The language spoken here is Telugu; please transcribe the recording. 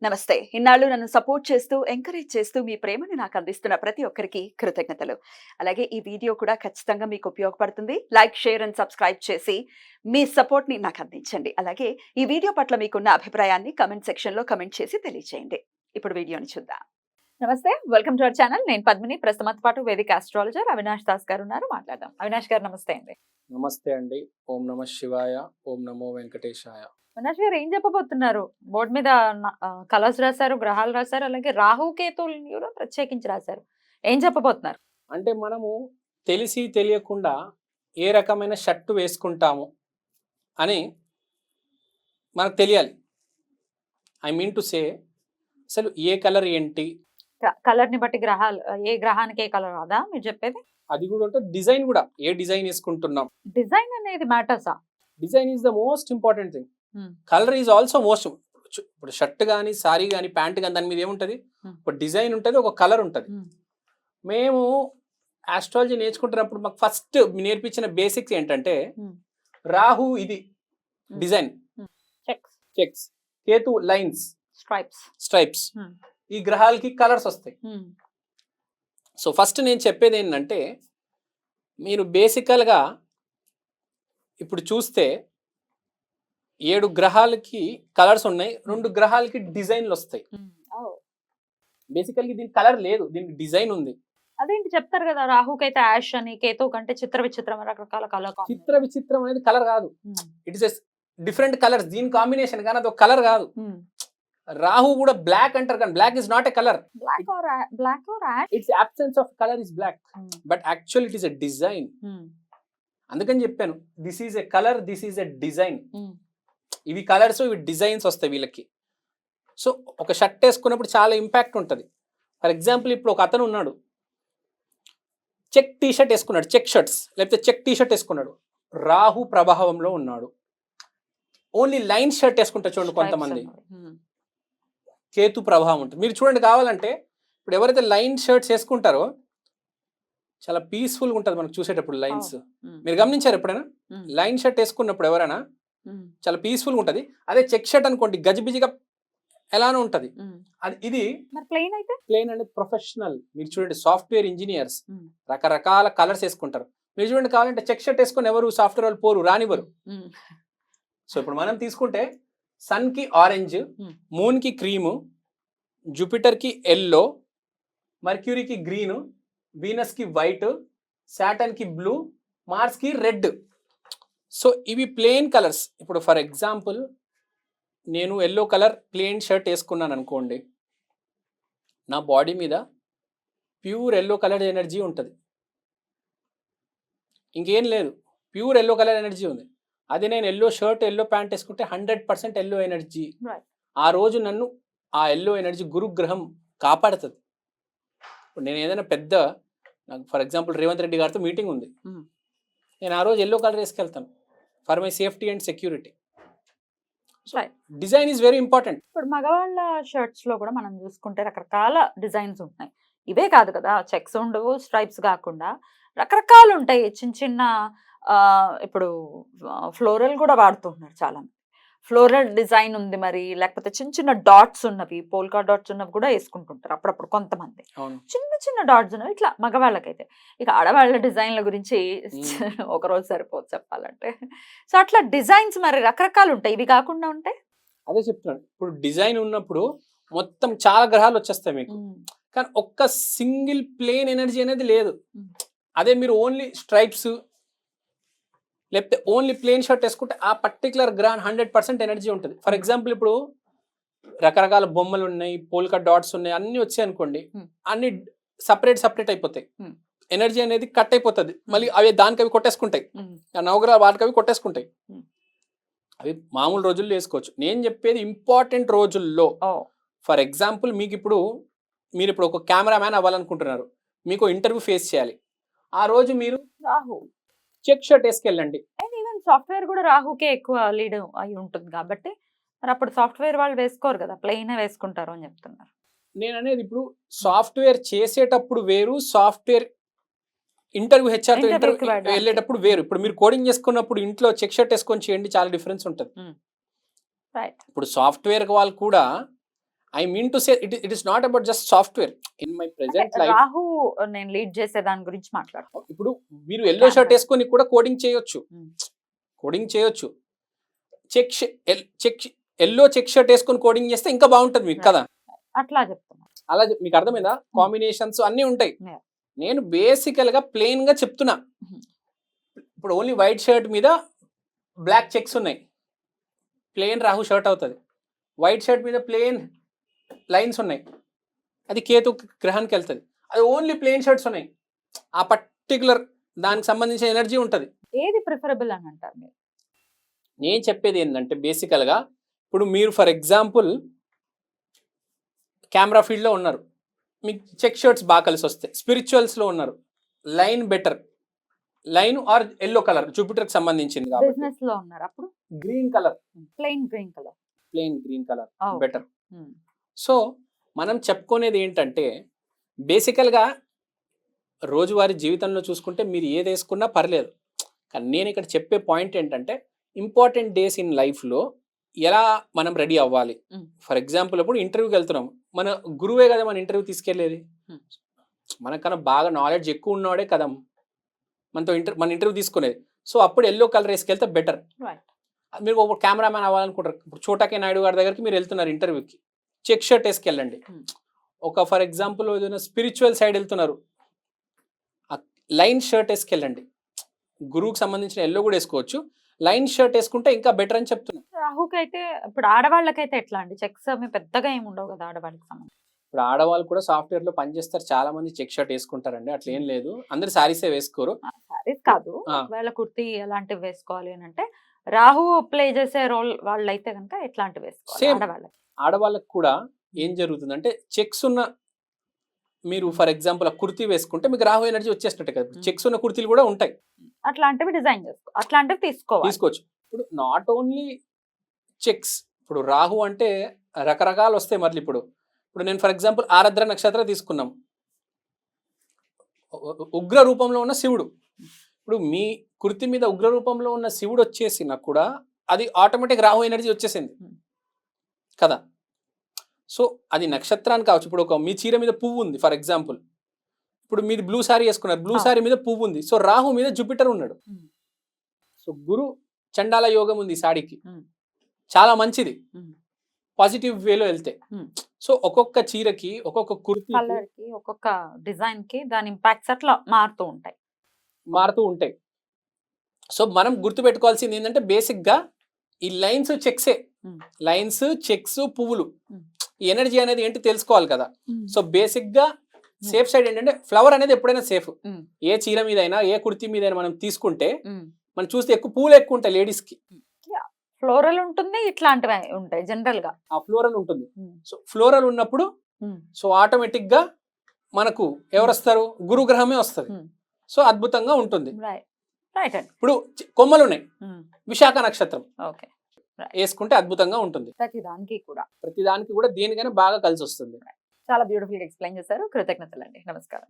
నమస్తే. ఇన్నాళ్ళు నన్ను సపోర్ట్ చేస్తూ, ఎంకరేజ్ చేస్తూ మీ ప్రేమని నాకు అందిస్తున్న ప్రతి ఒక్కరికి కృతజ్ఞతలు. అలాగే ఈ వీడియో కూడా ఖచ్చితంగా మీకు ఉపయోగపడుతుంది. లైక్, షేర్ అండ్ సబ్స్క్రైబ్ చేసి మీ సపోర్ట్‌ని నాకు అందించండి. అలాగే ఈ వీడియో పట్ల మీకున్న అభిప్రాయాన్ని కామెంట్ సెక్షన్‌లో కామెంట్ చేసి తెలియజేయండి. ఇప్పుడు వీడియోని చూద్దాం. నమస్తే. Welcome to our channel. నేను పద్మిని. ప్రస్తుతం పాటు వేదిక ఆస్ట్రాలజర్ అవినాష్ దాస్ గారు ఉన్నారు. మాట్లాడదాం. అవినాష్ గారు నమస్తే అండి. నమస్తే అండి. ఓం నమ శివాయ. ఓం నమో వెంకటేశాయ. అవినాష్ గారు ఏం చెప్పబోతున్నారు? బోర్డ్ మీద కలర్స్ రాశారు, గ్రహాలు రాశారు, అలాగే రాహు కేతువులని కూడా ప్రత్యేకించి రాశారు. ఏం చెప్పబోతున్నారు? అంటే మనము తెలిసి తెలియకుండా ఏ రకమైన షర్టు వేసుకుంటాము అని మనకు తెలియాలి. ఐ మీన్ టు సే అసలు ఏ కలర్ ఏంటి, కలర్ ని బట్టి గ్రహాలు ఏ గ్రహానికి ఏ కలర్ రాదా మీరు చెప్పేది? అది కూడా అంటే డిజైన్ కూడా ఏ డిజైన్ వేసుకుంటున్నాం. డిజైన్ అనేది మ్యాటర్సా? Design is the most important thing. Colour is also most. ఇప్పుడు షర్ట్ కానీ సారీ కానీ ప్యాంట్ కానీ దాని మీద ఏముంటుంది, ఒక డిజైన్ ఉంటుంది, ఒక కలర్ ఉంటుంది. మేము ఆస్ట్రాలజీ నేర్చుకుంటున్నప్పుడు మాకు ఫస్ట్ నేర్పించిన బేసిక్స్ ఏంటంటే రాహు ఇది design, checks, Ketu lines, stripes. ఈ గ్రహాలకి కలర్స్ వస్తాయి. సో ఫస్ట్ నేను చెప్పేది ఏంటంటే, మీరు బేసికల్గా ఇప్పుడు చూస్తే 7 గ్రహాలకి కలర్స్ ఉన్నాయి, 2 గ్రహాలకి డిజైన్లు వస్తాయి. బేసికల్గా దీనికి కలర్ లేదు, దీనికి డిజైన్ ఉంది. అదేంటి చెప్తారు కదా, రాహుకి అయితే యాష్ అని, కేతు కంటే చిత్ర విచిత్రం రకరకాల కలర్. చిత్ర విచిత్రం అనేది కలర్ కాదు, ఇట్ ఇస్ డిఫరెంట్ కలర్స్, దీని కాంబినేషన్, కానీ అది ఒక కలర్ కాదు. రాహు కూడా బ్లాక్ అంటారు, కానీ black is not a colour. It's absence of colour is black, but actual it is a design. అందుకని చెప్పాను, this is a colour, this is a design. ఇవి కలర్స్, ఇవి డిజైన్స్ వస్తాయి వీళ్ళకి. సో ఒక షర్ట్ వేసుకున్నప్పుడు చాలా ఇంపాక్ట్ ఉంటుంది. ఫర్ ఎగ్జాంపుల్ ఇప్పుడు ఒక అతను ఉన్నాడు, చెక్ టీ షర్ట్ వేసుకున్నాడు, చెక్ షర్ట్స్ లేకపోతే చెక్ టీ షర్ట్ వేసుకున్నాడు, రాహు ప్రభావంలో ఉన్నాడు. ఓన్లీ లైన్ షర్ట్ వేసుకుంటారు చూడండి కొంతమంది, కేతు ప్రభావం ఉంటుంది. మీరు చూడండి, కావాలంటే ఇప్పుడు ఎవరైతే లైన్ షర్ట్స్ వేసుకుంటారో చాలా పీస్ఫుల్గా ఉంటుంది మనకు చూసేటప్పుడు లైన్స్. మీరు గమనించారు ఎప్పుడైనా? లైన్ షర్ట్ వేసుకున్నప్పుడు ఎవరైనా చాలా పీస్ఫుల్గా ఉంటుంది. అదే చెక్ షర్ట్ అనుకోండి, గజిబిజిగా ఎలానో ఉంటుంది. అది ఇది ప్లెయిన్ అయితే, ప్లెయిన్ అనేది ప్రొఫెషనల్. మీరు చూడండి, సాఫ్ట్వేర్ ఇంజనీర్స్ రకరకాల కలర్స్ వేసుకుంటారు. మీరు చూడండి, కావాలంటే చెక్ షర్ట్ వేసుకొని ఎవరు సాఫ్ట్వేర్ వాళ్ళు పోరు, రానివ్వరు. సో ఇప్పుడు మనం తీసుకుంటే సన్ కి ఆరెంజ్, మూన్ కి క్రీము, జూపిటర్ కి ఎల్లో, మర్క్యూరీకి గ్రీన్, వీనస్ కి వైట్, సాటర్న్ కి బ్లూ, మార్స్ కి రెడ్. సో ఇవి ప్లెయిన్ కలర్స్. ఇప్పుడు ఫర్ ఎగ్జాంపుల్ నేను ఎల్లో కలర్ ప్లెయిన్ షర్ట్ వేసుకున్నాను అనుకోండి, నా బాడీ మీద ప్యూర్ ఎల్లో కలర్ ఎనర్జీ ఉంటుంది, ఇంకేం లేదు, ప్యూర్ ఎల్లో కలర్ ఎనర్జీ ఉంది. అది నేను ఎల్లో షర్ట్ ఎల్లో ప్యాంట్ వేసుకుంటే 100% ఎల్లో ఎనర్జీ. ఆ రోజు నన్ను ఆ ఎల్లో ఎనర్జీ గురుగ్రహం కాపాడుతుంది. ఇప్పుడు నేను ఏదైనా పెద్ద, నాకు ఫర్ ఎగ్జాంపుల్ రేవంత్ రెడ్డి గారితో మీటింగ్ ఉంది, నేను ఆ రోజు ఎల్లో కలర్ వేసుకెళ్తాను for my safety and security. Design is very important. ఇప్పుడు మగవాళ్ళ షర్ట్స్ లో కూడా మనం చూసుకుంటే రకరకాల డిజైన్స్ ఉంటాయి. ఇవే కాదు కదా, చెక్స్ ఉండవు, స్ట్రైప్స్ కాకుండా రకరకాలు ఉంటాయి. చిన్న చిన్న ఇప్పుడు ఫ్లోరల్ కూడా వాడుతుంటున్నారు చాలా మంది. ఫ్లోరల్ డిజైన్ ఉంది, మరి లేకపోతే చిన్న చిన్న డాట్స్ ఉన్నవి, పోల్కా డాట్స్ ఉన్నవి కూడా వేసుకుంటుంటారు అప్పుడప్పుడు కొంతమంది. చిన్న చిన్న డాట్స్ ఉన్నవి ఇట్లా మగవాళ్ళకైతే. ఇక ఆడవాళ్ళ డిజైన్ల గురించి ఒకరోజు సరిపోదు చెప్పాలంటే. సో అట్లా డిజైన్స్ మరి రకరకాలు ఉంటాయి, ఇవి కాకుండా ఉంటాయి. అదే చెప్తున్నాను, ఇప్పుడు డిజైన్ ఉన్నప్పుడు మొత్తం చాలా గ్రహాలు వచ్చేస్తాయి మీకు, కానీ ఒక్క సింగిల్ ప్లేన్ ఎనర్జీ అనేది లేదు. అదే మీరు ఓన్లీ స్ట్రైప్స్ లేకపోతే ఓన్లీ ప్లేన్ షర్ట్ వేసుకుంటే ఆ పర్టికులర్ గ్రహం 100% ఎనర్జీ ఉంటుంది. ఫర్ ఎగ్జాంపుల్ ఇప్పుడు రకరకాల బొమ్మలు ఉన్నాయి, పోల్కా డాట్స్ ఉన్నాయి, అన్ని వచ్చాయి అనుకోండి, అన్ని సపరేట్ అయిపోతాయి, ఎనర్జీ అనేది కట్ అయిపోతుంది. మళ్ళీ అవి దానికి అవి కొట్టేసుకుంటాయి, నవగ్రహాలు వాటికి అవి కొట్టేసుకుంటాయి. అవి మామూలు రోజుల్లో వేసుకోవచ్చు. నేను చెప్పేది ఇంపార్టెంట్ రోజుల్లో. ఫర్ ఎగ్జాంపుల్ మీకు ఇప్పుడు మీరు ఇప్పుడు ఒక కెమెరామ్యాన్ అవ్వాలనుకుంటున్నారు, మీకు ఇంటర్వ్యూ ఫేస్ చేయాలి. ఆ రోజు మీరు రాహు చెక్ షర్ట్ వేసుకెళ్ళండి. ఈవెన్ సాఫ్ట్వేర్ కూడా రాహుకే ఎక్కువ లీడ్ అయి ఉంటుంది కాబట్టి మరి అప్పుడు సాఫ్ట్వేర్ వాళ్ళు వేసుకోరు కదా, ప్లెయిన్ వేసుకుంటారు అని చెప్తున్నారు. నేను అనేది ఇప్పుడు సాఫ్ట్వేర్ చేసేటప్పుడు వేరు, సాఫ్ట్వేర్ ఇంటర్వ్యూ హెచ్ఆర్తో ఇంటర్వ్యూ వెళ్ళేటప్పుడు వేరు. ఇప్పుడు మీరు కోడింగ్ చేసుకున్నప్పుడు ఇంట్లో చెక్ షర్ట్ వేసుకొని చేయండి, చాలా డిఫరెన్స్ ఉంటుంది. ఇప్పుడు సాఫ్ట్వేర్ వాళ్ళు కూడా I mean to say it is not about just software in my present life. Rahu నేను లీడ్ చేసే దాని గురించి మాట్లాడుతాను. ఇప్పుడు మీరు ఎల్లో షర్ట్ వేసుకొని కూడా కోడింగ్ చేయొచ్చు, కోడింగ్ చేయొచ్చు. చెక్ ఎల్లో చెక్ షర్ట్ వేసుకొని కోడింగ్ చేస్తే ఇంకా బాగుంటుంది మీకు కదా. అట్లా చెప్తున్నా, అలా మీకు అర్థమైందా? కాంబినేషన్స్ అన్ని ఉంటాయి. Yeah. నేను బేసికల్ గా ప్లెయిన్ గా చెప్తున్నా. ఇప్పుడు ఓన్లీ వైట్ షర్ట్ మీద బ్లాక్ చెక్స్ ఉన్నాయి, ప్లెయిన్ రాహు షర్ట్ అవుతుంది. వైట్ షర్ట్ మీద ప్లెయిన్ లైన్స్ ఉన్నాయి, అది కేతు గ్రహానికి వెళ్తుంది. అది ఓన్లీ ప్లెయిన్ షర్ట్స్ ఉన్నాయి, ఆ పర్టికులర్ దానికి సంబంధించిన ఎనర్జీ ఉంటుంది. ఏది ప్రిఫరబుల్ అని అంటారు మీరు? నేను చెప్పేది ఏంటంటే బేసికల్గా ఇప్పుడు మీరు ఫర్ ఎగ్జాంపుల్ కెమెరా ఫీల్డ్లో ఉన్నారు, మీకు చెక్ షర్ట్స్ బాగా కలిసి వస్తాయి. స్పిరిచువల్స్లో ఉన్నారు, line better, line or yellow colour జూపిటర్కి సంబంధించింది కాబట్టి. బిజినెస్ లో ఉన్నారు అప్పుడు green colour, plain green colour, plain green colour better. So మనం చెప్పుకునేది ఏంటంటే బేసికల్గా రోజువారీ జీవితంలో చూసుకుంటే మీరు ఏది వేసుకున్నా పర్లేదు, కానీ నేను ఇక్కడ చెప్పే పాయింట్ ఏంటంటే ఇంపార్టెంట్ డేస్ ఇన్ లైఫ్లో ఎలా మనం రెడీ అవ్వాలి. ఫర్ ఎగ్జాంపుల్ ఇప్పుడు ఇంటర్వ్యూకి వెళ్తున్నాం, మన గురువే కదా మన ఇంటర్వ్యూ తీసుకెళ్లేది, మనకన్నా బాగా నాలెడ్జ్ ఎక్కువ ఉన్నవాడే కదా మనతో మన ఇంటర్వ్యూ తీసుకునేది. సో అప్పుడు ఎల్లో కలర్ వేసుకెళ్తే బెటర్. మీరు ఒక కెమెరామ్యాన్ అవ్వాలనుకుంటారు, ఇప్పుడు చోటాకే నాయుడు గారి దగ్గరికి మీరు వెళ్తున్నారు ఇంటర్వ్యూకి, చెక్ షర్ట్ వేసుకెళ్ళండి. ఒక ఫర్ ఎగ్జాంపుల్ ఏదైనా స్పిరిచువల్ సైడ్ వెళ్తున్నారు, లైన్ షర్ట్ వేసుకెళ్ళండి. గురువుకి సంబంధించిన ఎల్లో కూడా వేసుకోవచ్చు, లైన్ షర్ట్ వేసుకుంటే ఇంకా బెటర్ అని చెప్తున్నా. రాహుకి అయితే ఇప్పుడు ఆడవాళ్ళకైతే ఎట్లా అండి? చెక్స్ అవి పెద్దగా ఏమి ఉండవు కదా ఆడవాళ్ళకి సంబంధించి. ఇప్పుడు ఆడవాళ్ళు కూడా సాఫ్ట్వేర్ లో పనిచేస్తారు, చాలా మంది చెక్ షర్ట్ వేసుకుంటారండి, అట్లా ఏం లేదు. అందరు సారీసే వేసుకోరు. సారీస్ కాదు, ఒకవేళ కుర్తీ అలాంటివి వేసుకోవాలి అని అంటే రాహు ప్లే చేసే రోల్ వాళ్ళైతే కనుక ఎట్లాంటివి వేసుకోవాలి ఆడవాళ్ళకి? ఆడవాళ్ళకి కూడా ఏం జరుగుతుందంటే చెక్స్ ఉన్న మీరు ఫర్ ఎగ్జాంపుల్ ఆ కుర్తీ వేసుకుంటే మీకు రాహు ఎనర్జీ వచ్చేసినట్టే కదా. చెక్స్ ఉన్న కుర్తీలు కూడా ఉంటాయి, అట్లాంటివి డిజైన్ చేసుకో, అట్లాంటివి తీసుకోవచ్చు. ఇప్పుడు నాట్ ఓన్లీ చెక్స్, ఇప్పుడు రాహు అంటే రకరకాలు వస్తాయి. మళ్ళీ ఇప్పుడు నేను ఫర్ ఎగ్జాంపుల్ ఆరాధ్ర నక్షత్రం తీసుకున్నాం, ఉగ్ర రూపంలో ఉన్న శివుడు. ఇప్పుడు మీ కుర్తి మీద ఉగ్ర రూపంలో ఉన్న శివుడు వచ్చేసినా కూడా అది ఆటోమేటిక్ రాహు ఎనర్జీ వచ్చేసింది కదా. సో అది నక్షత్రాన్ని కావచ్చు. ఇప్పుడు ఒక మీ చీర మీద పువ్వు ఉంది ఫర్ ఎగ్జాంపుల్, ఇప్పుడు మీరు బ్లూ సారీ వేసుకున్నారు, బ్లూ సారీ మీద పువ్వు ఉంది, సో రాహు మీద జూపిటర్ ఉన్నాడు. సో గురు చండాల యోగం ఉంది సాడీకి, చాలా మంచిది పాజిటివ్ వేలో వెళ్తే. సో ఒక్కొక్క చీరకి, ఒక్కొక్క కుర్తీకి, ఒక్కొక్క డిజైన్ కి దాని ఇంపాక్ట్స్ అట్లా మారుతూ ఉంటాయి. సో మనం గుర్తు పెట్టుకోవాల్సింది ఏంటంటే బేసిక్ గా ఈ లైన్స్ చెక్సే, లైన్స్ చెక్స్ పువ్వులు, ఈ ఎనర్జీ అనేది ఏంటి తెలుసుకోవాలి కదా. సో బేసిక్ గా సేఫ్ సైడ్ ఏంటంటే ఫ్లవర్ అనేది ఎప్పుడైనా సేఫ్. ఏ చీర మీద అయినా, ఏ కుర్తీ మీద అయినా మనం తీసుకుంటే మనం చూస్తే ఎక్కువ పూలు ఎక్కువ ఉంటాయి లేడీస్ కి, ఫ్లోరల్ ఉంటుంది, ఇట్లాంటివి ఉంటాయి జనరల్ గా. ఆ ఫ్లోరల్ ఉంటుంది. సో ఫ్లోరల్ ఉన్నప్పుడు సో ఆటోమేటిక్ గా మనకు ఎవరు వస్తారు? గురుగ్రహమే వస్తుంది. సో అద్భుతంగా ఉంటుంది. ఇప్పుడు కొమ్మలు ఉన్నాయి, విశాఖ నక్షత్రం వేసుకుంటే అద్భుతంగా ఉంటుంది. ప్రతిదానికి కూడా దేనికైనా బాగా కలిసి వస్తుంది. చాలా బ్యూటిఫుల్ గా ఎక్స్ప్లెయిన్ చేశారు. కృతజ్ఞతలండి. నమస్కారం.